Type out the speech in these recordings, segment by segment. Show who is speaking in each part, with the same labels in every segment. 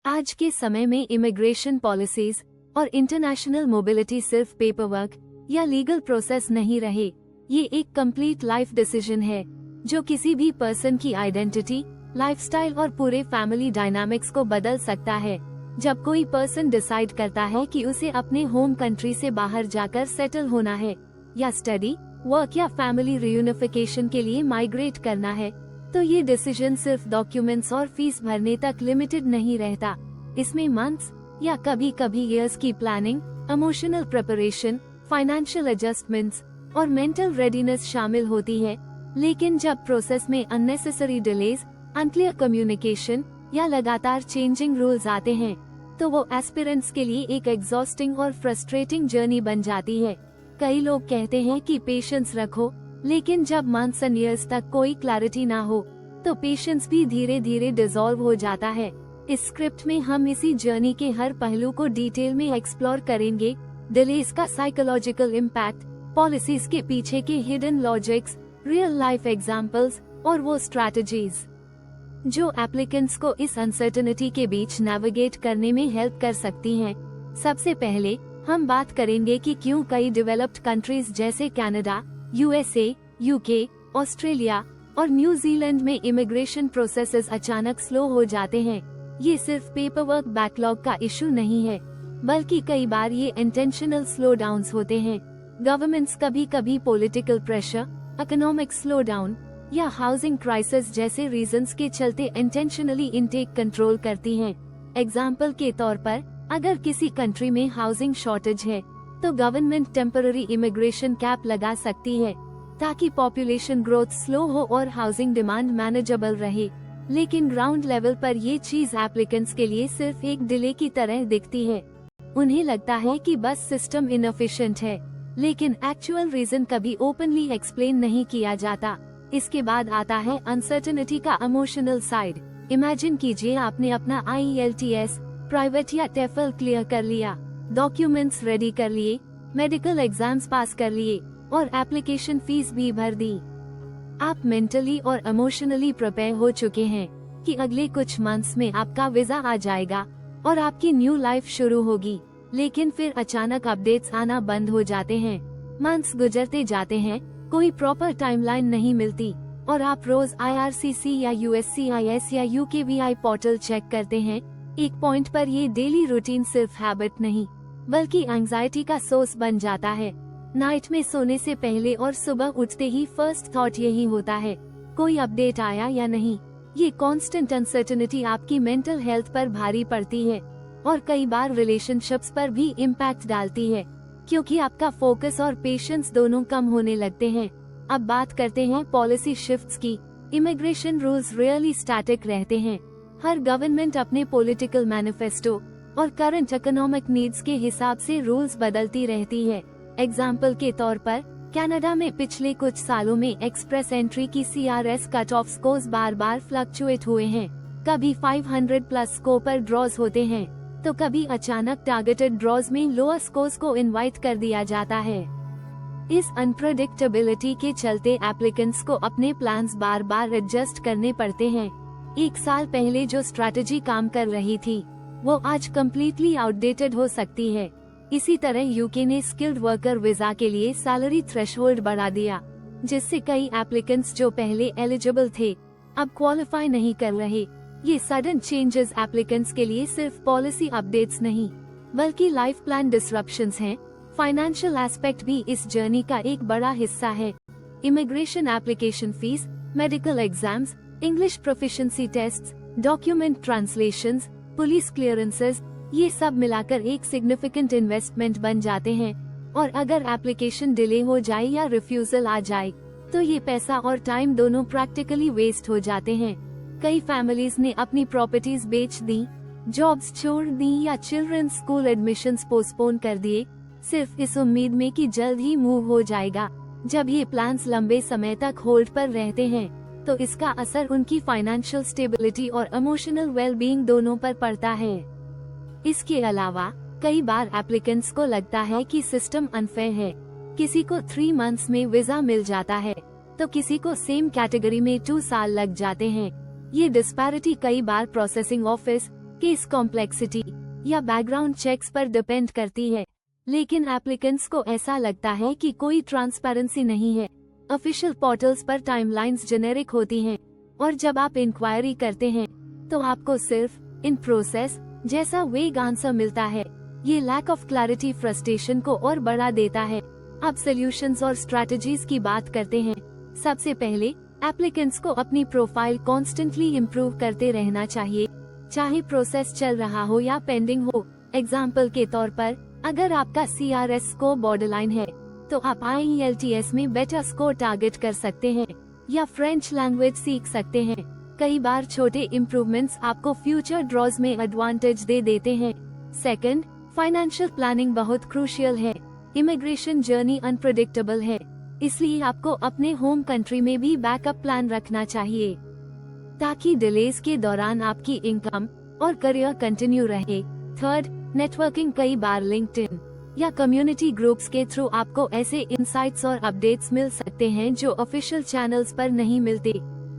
Speaker 1: आज के समय में इमिग्रेशन पॉलिसीज और इंटरनेशनल मोबिलिटी सिर्फ पेपरवर्क या लीगल प्रोसेस नहीं रहे, ये एक कंप्लीट लाइफ डिसीजन है जो किसी भी पर्सन की आइडेंटिटी, लाइफस्टाइल और पूरे फैमिली डायनामिक्स को बदल सकता है। जब कोई पर्सन डिसाइड करता है कि उसे अपने होम कंट्री से बाहर जाकर सेटल होना है या स्टडी, वर्क या फैमिली रियूनिफिकेशन के लिए माइग्रेट करना है, तो ये डिसीजन सिर्फ डॉक्यूमेंट्स और फीस भरने तक लिमिटेड नहीं रहता। इसमें मंथ्स या कभी कभी ईयर्स की planning, emotional preparation, financial adjustments और मेंटल रेडीनेस शामिल होती है। लेकिन जब प्रोसेस में अननेसेसरी डिलेज, अनक्लियर कम्युनिकेशन या लगातार चेंजिंग रूल्स आते हैं, तो वो एस्पिरेंट्स के लिए एक एग्जॉस्टिंग और फ्रस्ट्रेटिंग जर्नी बन जाती है। कई लोग कहते हैं कि पेशेंस रखो, लेकिन जब मंथ्स एंड ईयर्स तक कोई क्लैरिटी ना हो, तो पेशेंस भी धीरे धीरे डिसॉल्व हो जाता है। इस स्क्रिप्ट में हम इसी जर्नी के हर पहलू को डिटेल में एक्सप्लोर करेंगे। डिलेज का साइकोलॉजिकल इम्पैक्ट, पॉलिसीज के पीछे के hidden logics, real life examples और वो स्ट्रैटेजीज जो एप्लीकेंट्स को इस अनसर्टेनिटी के बीच नेविगेट करने में हेल्प कर सकती हैं। सबसे पहले हम बात करेंगे कि क्यों कई डेवलप्ड कंट्रीज जैसे कनाडा, यूएसए, यूके, ऑस्ट्रेलिया और न्यूजीलैंड में इमिग्रेशन प्रोसेसेस अचानक स्लो हो जाते हैं। ये सिर्फ पेपरवर्क बैकलॉग का इशू नहीं है, बल्कि कई बार ये इंटेंशनल स्लो डाउन्स होते हैं। गवर्नमेंट्स कभी कभी political pressure, economic slow down या हाउसिंग क्राइसिस जैसे रीजंस के चलते इंटेंशनली इनटेक कंट्रोल करती हैं। एग्जाम्पल के तौर पर, अगर किसी कंट्री में हाउसिंग शॉर्टेज है, तो गवर्नमेंट टेम्पररी इमिग्रेशन कैप लगा सकती है ताकि पॉपुलेशन ग्रोथ स्लो हो और हाउसिंग डिमांड मैनेजेबल रहे। लेकिन ग्राउंड लेवल पर ये चीज एप्लीकेंट्स के लिए सिर्फ एक डिले की तरह दिखती है। उन्हें लगता है कि बस सिस्टम इनएफिशिएंट है, लेकिन एक्चुअल रीजन कभी ओपनली एक्सप्लेन नहीं किया जाता। इसके बाद आता है अनसर्टेनिटी का इमोशनल साइड। इमेजिन कीजिए आपने अपना IELTS, प्राइवेट या टेफल क्लियर कर लिया, डॉक्यूमेंट्स रेडी कर लिए, मेडिकल एग्जाम्स पास कर लिए और एप्लीकेशन फीस भी भर दी। आप मेंटली और इमोशनली प्रिपेयर हो चुके हैं कि अगले कुछ मंथ्स में आपका वीजा आ जाएगा और आपकी न्यू लाइफ शुरू होगी। लेकिन फिर अचानक अपडेट्स आना बंद हो जाते हैं। मंथ्स गुजरते जाते हैं, कोई प्रॉपर टाइमलाइन नहीं मिलती और आप रोज IRCC या USCIS या UKVI पोर्टल चेक करते हैं। एक पॉइंट पर ये डेली रूटीन सिर्फ हैबिट नहीं, बल्कि एंजाइटी का सोर्स बन जाता है। नाइट में सोने से पहले और सुबह उठते ही फर्स्ट थॉट यही होता है, कोई अपडेट आया या नहीं। ये कांस्टेंट अनसर्टेनिटी आपकी मेंटल हेल्थ पर भारी पड़ती है और कई बार रिलेशनशिप्स पर भी इम्पैक्ट डालती है, क्योंकि आपका फोकस और पेशेंस दोनों कम होने लगते हैं। अब बात करते हैं पॉलिसी शिफ्ट्स की। इमिग्रेशन रूल्स रियली स्टैटिक रहते हैं। हर गवर्नमेंट अपने पॉलिटिकल मैनिफेस्टो और करंट इकोनॉमिक नीड्स के हिसाब से रूल्स बदलती रहती है। एग्जाम्पल के तौर पर, कनाडा में पिछले कुछ सालों में एक्सप्रेस एंट्री की CRS कट ऑफ स्कोर्स बार बार फ्लक्चुएट हुए हैं। कभी 500 प्लस स्कोर पर ड्रॉज होते हैं, तो कभी अचानक टारगेटेड ड्रॉज में लोअर स्कोर्स को इनवाइट कर दिया जाता है। इस अनप्रेडिक्टेबिलिटी के चलते एप्लीकेंट्स को अपने प्लान्स बार बार एडजस्ट करने पड़ते हैं। एक साल पहले जो स्ट्रैटेजी काम कर रही थी, वो आज कम्प्लीटली आउटडेटेड हो सकती है। इसी तरह यूके ने स्किल्ड वर्कर वीजा के लिए सैलरी थ्रेशहोल्ड बढ़ा दिया, जिससे कई एप्लीकेंट्स जो पहले एलिजिबल थे, अब क्वालिफाई नहीं कर रहे। ये सडन चेंजेस एप्लीकेंट्स के लिए सिर्फ पॉलिसी अपडेट्स नहीं, बल्कि लाइफ प्लान डिसरप्शंस हैं। फाइनेंशियल एस्पेक्ट भी इस जर्नी का एक बड़ा हिस्सा है। Immigration application fees, medical exams, English proficiency tests, document translations, police clearances, ये सब मिलाकर एक सिग्निफिकेंट इन्वेस्टमेंट बन जाते हैं। और अगर एप्लीकेशन डिले हो जाए या रिफ्यूजल आ जाए, तो ये पैसा और टाइम दोनों प्रैक्टिकली वेस्ट हो जाते हैं। कई फैमिलीज ने अपनी प्रॉपर्टीज बेच दी, जॉब्स छोड़ दी या चिल्ड्रन स्कूल एडमिशंस पोस्टपोन कर दिए, सिर्फ इस उम्मीद में कि जल्द ही मूव हो जाएगा। जब ये प्लान्स लंबे समय तक होल्ड पर रहते हैं, तो इसका असर उनकी फाइनेंशियल स्टेबिलिटी और इमोशनल वेलबीइंग दोनों पर पड़ता है। इसके अलावा कई बार एप्लीकेंट्स को लगता है कि सिस्टम अनफेयर है। किसी को 3 मंथ्स में वीजा मिल जाता है, तो किसी को सेम कैटेगरी में 2 साल लग जाते हैं। ये डिस्पैरिटी कई बार प्रोसेसिंग ऑफिस, केस कॉम्प्लेक्सिटी या बैकग्राउंड चेक्स पर डिपेंड करती है। लेकिन एप्लीकेंट्स को ऐसा लगता है कि कोई ट्रांसपेरेंसी नहीं है। ऑफिशियल पोर्टल्स पर टाइमलाइंस जेनेरिक होती हैं और जब आप इंक्वायरी करते हैं तो आपको सिर्फ इन प्रोसेस जैसा वेग आंसर मिलता है। ये लैक ऑफ क्लैरिटी फ्रस्ट्रेशन को और बढ़ा देता है। अब सॉल्यूशंस और स्ट्रैटेजीज की बात करते हैं। सबसे पहले एप्लीकेंट्स को अपनी प्रोफाइल कॉन्स्टेंटली इम्प्रूव करते रहना चाहिए, चाहे प्रोसेस चल रहा हो या पेंडिंग हो। एग्जाम्पल के तौर पर, अगर आपका CRS स्कोर बॉर्डरलाइन है तो आप IELTS में बेटर स्कोर टारगेट कर सकते हैं या फ्रेंच लैंग्वेज सीख सकते हैं। कई बार छोटे इम्प्रूवमेंट्स आपको फ्यूचर ड्रॉज में एडवांटेज दे देते हैं। सेकंड, फाइनेंशियल प्लानिंग बहुत क्रूशियल है। इमिग्रेशन जर्नी अनप्रेडिक्टेबल है, इसलिए आपको अपने होम कंट्री में भी बैकअप प्लान रखना चाहिए ताकि डिलेज के दौरान आपकी इनकम और करियर कंटिन्यू रहे। Third, networking. कई बार लिंक्डइन या कम्युनिटी ग्रुप्स के थ्रू आपको ऐसे इंसाइट्स और अपडेट्स मिल सकते हैं जो ऑफिशियल चैनल्स पर नहीं मिलते।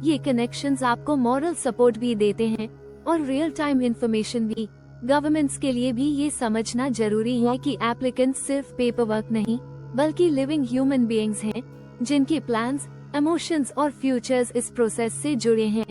Speaker 1: ये कनेक्शंस आपको मॉरल सपोर्ट भी देते हैं और रियल टाइम इंफॉर्मेशन भी। गवर्नमेंट्स के लिए भी ये समझना जरूरी है कि एप्लीकेंट्स सिर्फ पेपर वर्क नहीं बल्कि लिविंग ह्यूमन बीइंग्स हैं जिनके प्लान्स, इमोशंस और फ्यूचर्स इस प्रोसेस से जुड़े हैं।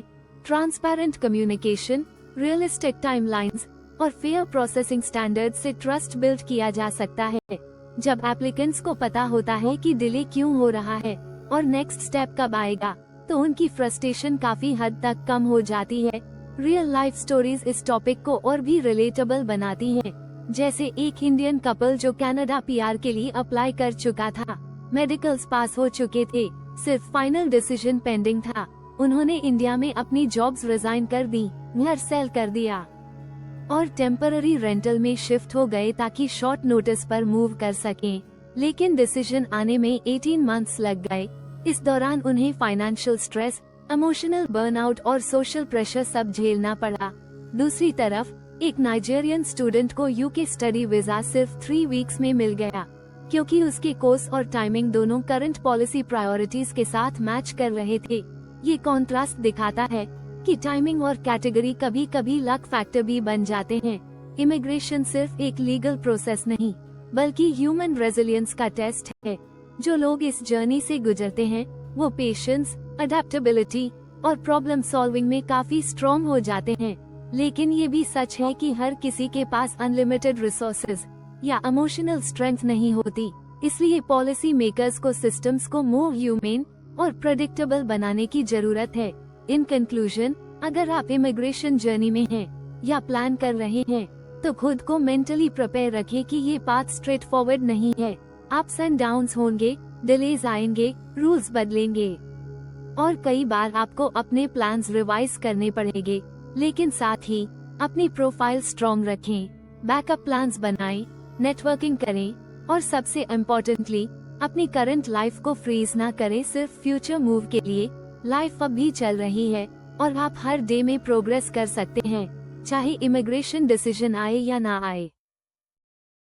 Speaker 1: ट्रांसपेरेंट कम्युनिकेशन, रियलिस्टिक टाइमलाइंस और फेयर प्रोसेसिंग स्टैंडर्ड से ट्रस्ट बिल्ड किया जा सकता है। जब एप्लीकेंट्स को पता होता है कि डिले क्यों हो रहा है और नेक्स्ट स्टेप कब आएगा, तो उनकी फ्रस्ट्रेशन काफी हद तक कम हो जाती है। रियल लाइफ स्टोरीज इस टॉपिक को और भी रिलेटेबल बनाती हैं, जैसे एक इंडियन कपल जो कनाडा PR के लिए अप्लाई कर चुका था, मेडिकल्स पास हो चुके थे, सिर्फ फाइनल डिसीजन पेंडिंग था। उन्होंने इंडिया में अपनी जॉब्स रिजाइन कर दी, घर सेल कर दिया और टेम्पररी रेंटल में शिफ्ट हो गए ताकि शॉर्ट नोटिस पर मूव कर सकें। लेकिन डिसीजन आने में 18 मंथ्स लग गए। इस दौरान उन्हें फाइनेंशियल स्ट्रेस, इमोशनल बर्नआउट और सोशल प्रेशर सब झेलना पड़ा। दूसरी तरफ, एक नाइजीरियन स्टूडेंट को UK स्टडी वीजा सिर्फ 3 वीक्स में मिल गया, क्योंकि उसके कोर्स और टाइमिंग दोनों करंट पॉलिसी प्रायोरिटीज के साथ मैच कर रहे थे। ये कॉन्ट्रास्ट दिखाता है कि टाइमिंग और कैटेगरी कभी कभी लक फैक्टर भी बन जाते हैं। इमिग्रेशन सिर्फ एक लीगल प्रोसेस नहीं बल्कि ह्यूमन रेजिलियंस का टेस्ट है। जो लोग इस जर्नी से गुजरते हैं वो पेशेंस, अडेप्टेबिलिटी और प्रॉब्लम सॉल्विंग में काफी स्ट्रॉन्ग हो जाते हैं। लेकिन ये भी सच है कि हर किसी के पास अनलिमिटेड रिसोर्सेज या इमोशनल स्ट्रेंथ नहीं होती। इसलिए पॉलिसी मेकर्स को सिस्टम्स को मोर ह्यूमन और प्रेडिक्टेबल बनाने की जरूरत है। इन कंक्लूजन, अगर आप इमिग्रेशन जर्नी में हैं या प्लान कर रहे हैं तो खुद को मेंटली प्रिपेयर रखें कि ये पाथ स्ट्रेट फॉरवर्ड नहीं है। अप्स एंड डाउन्स होंगे, डिलेज आएंगे, रूल्स बदलेंगे और कई बार आपको अपने प्लान्स रिवाइज करने पड़ेंगे। लेकिन साथ ही अपनी प्रोफाइल स्ट्रॉन्ग रखें, बैकअप प्लान्स बनाएं, नेटवर्किंग करें और सबसे इम्पोर्टेंटली अपनी करंट लाइफ को फ्रीज ना करें सिर्फ फ्यूचर मूव के लिए। लाइफ अब भी चल रही है और आप हर डे में प्रोग्रेस कर सकते हैं, चाहे इमिग्रेशन डिसीजन आए या ना आए।